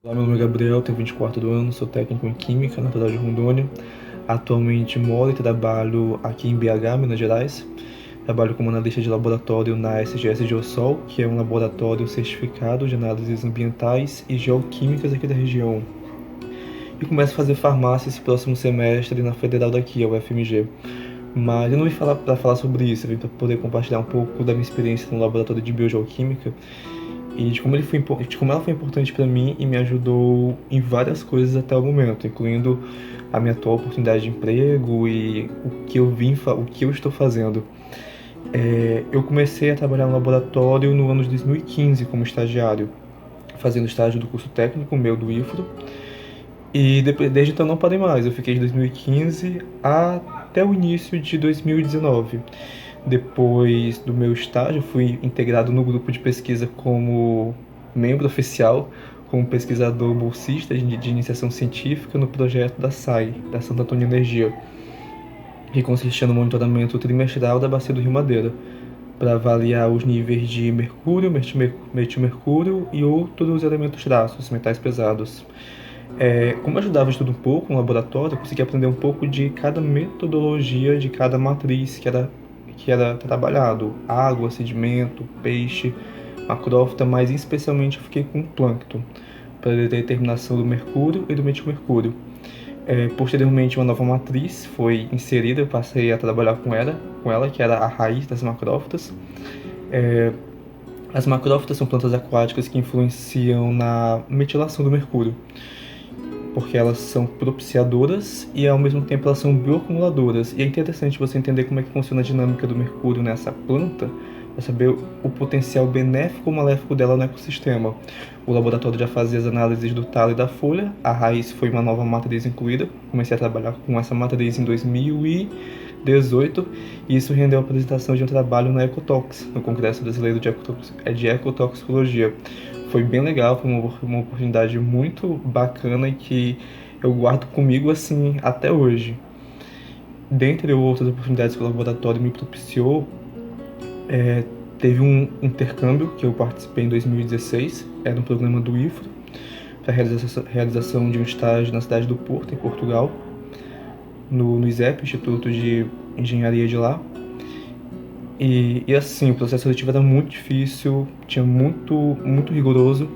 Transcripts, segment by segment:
Olá, meu nome é Gabriel, tenho 24 anos, sou técnico em Química, natural de Rondônia. Atualmente moro e trabalho aqui em BH, Minas Gerais. Trabalho como analista de laboratório na SGS Geosol, que é um laboratório certificado de análises ambientais e geoquímicas aqui da região. E começo a fazer farmácia esse próximo semestre na Federal daqui, a UFMG. Mas eu não vim falar para falar sobre isso, eu vim para poder compartilhar um pouco da minha experiência no laboratório de biogeoquímica e de como ela foi importante para mim e me ajudou em várias coisas até o momento, incluindo a minha atual oportunidade de emprego e o que eu estou fazendo. Eu comecei a trabalhar no laboratório no ano de 2015 como estagiário, fazendo estágio do curso técnico meu do IFRO, e desde então não parei mais. Eu fiquei de 2015 até o início de 2019. Depois do meu estágio, fui integrado no grupo de pesquisa como membro oficial, como pesquisador bolsista de iniciação científica no projeto da SAI, da Santo Antônio Energia, que consistia no monitoramento trimestral da bacia do Rio Madeira, para avaliar os níveis de mercúrio, metilmercúrio e outros elementos traços, metais pesados. Como eu ajudava de tudo um pouco no laboratório, eu consegui aprender um pouco de cada metodologia de cada matriz que era trabalhado: água, sedimento, peixe, macrófita, mas especialmente eu fiquei com plâncton, para determinação do mercúrio e do metilmercúrio. Posteriormente, uma nova matriz foi inserida, eu passei a trabalhar com ela, que era a raiz das macrófitas. As macrófitas são plantas aquáticas que influenciam na metilação do mercúrio, porque elas são propiciadoras e ao mesmo tempo elas são bioacumuladoras. E é interessante você entender como é que funciona a dinâmica do mercúrio nessa planta, para saber o potencial benéfico ou maléfico dela no ecossistema. O laboratório já fazia as análises do talo e da folha, a raiz foi uma nova matriz incluída. Comecei a trabalhar com essa matriz em 2018 e isso rendeu a apresentação de um trabalho na Ecotox, no Congresso Brasileiro de Ecotoxicologia. Foi bem legal, foi uma oportunidade muito bacana e que eu guardo comigo assim até hoje. Dentre outras oportunidades que o laboratório me propiciou, teve um intercâmbio que eu participei em 2016, era um programa do IFRO, para a realização de um estágio na cidade do Porto, em Portugal, no ISEP, Instituto de Engenharia de lá. E assim, o processo seletivo era muito difícil, tinha muito rigoroso.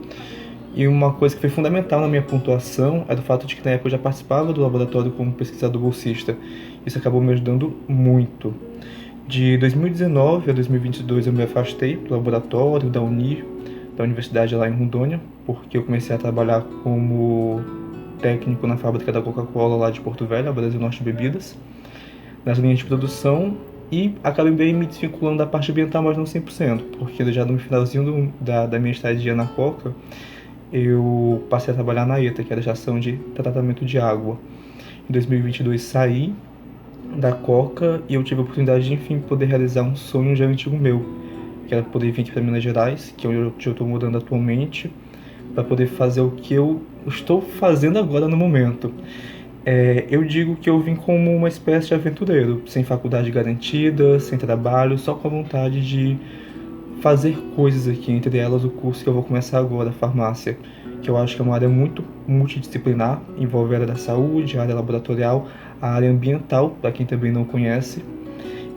E uma coisa que foi fundamental na minha pontuação era o fato de que na época eu já participava do laboratório como pesquisador bolsista. Isso acabou me ajudando muito. De 2019 a 2022 eu me afastei do laboratório da da universidade lá em Rondônia, porque eu comecei a trabalhar como técnico na fábrica da Coca-Cola lá de Porto Velho, Brasil Norte Bebidas, nas linhas de produção, e acabei me desvinculando da parte ambiental, mas não 100%, porque já no finalzinho da minha estadia na Coca, eu passei a trabalhar na ETA, que era a estação de tratamento de água. Em 2022 saí da Coca e eu tive a oportunidade de, enfim, poder realizar um sonho já antigo meu, que era poder vir aqui para Minas Gerais, que é onde eu estou morando atualmente, para poder fazer o que eu estou fazendo agora no momento. Eu digo que eu vim como uma espécie de aventureiro, sem faculdade garantida, sem trabalho, só com a vontade de fazer coisas aqui, entre elas o curso que eu vou começar agora, a farmácia, que eu acho que é uma área muito multidisciplinar, envolve a área da saúde, a área laboratorial, a área ambiental, para quem também não conhece,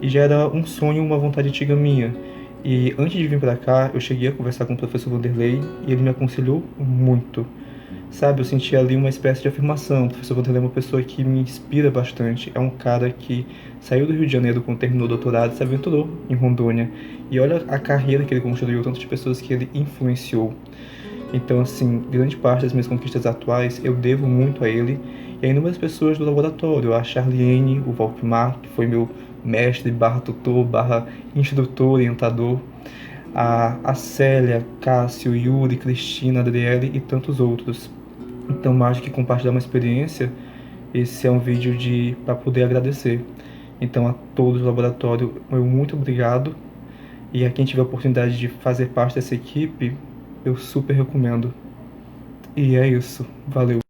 e já era um sonho, uma vontade antiga minha. E antes de vir para cá, eu cheguei a conversar com o professor Vanderlei e ele me aconselhou muito. Sabe, eu senti ali uma espécie de afirmação. O professor Vanderlei é uma pessoa que me inspira bastante. É um cara que saiu do Rio de Janeiro quando terminou o doutorado e se aventurou em Rondônia. E olha a carreira que ele construiu, tanto de pessoas que ele influenciou. Então, assim, grande parte das minhas conquistas atuais eu devo muito a ele e a inúmeras pessoas do laboratório. A Charliene, o Valpmar, que foi meu mestre, barra tutor, barra instrutor, orientador. A Célia, Cássio, Yuri, Cristina, Adriele e tantos outros. Então, mais do que compartilhar uma experiência, esse é um vídeo para poder agradecer. Então, a todos do laboratório, meu muito obrigado. E a quem tiver a oportunidade de fazer parte dessa equipe, eu super recomendo. E é isso. Valeu.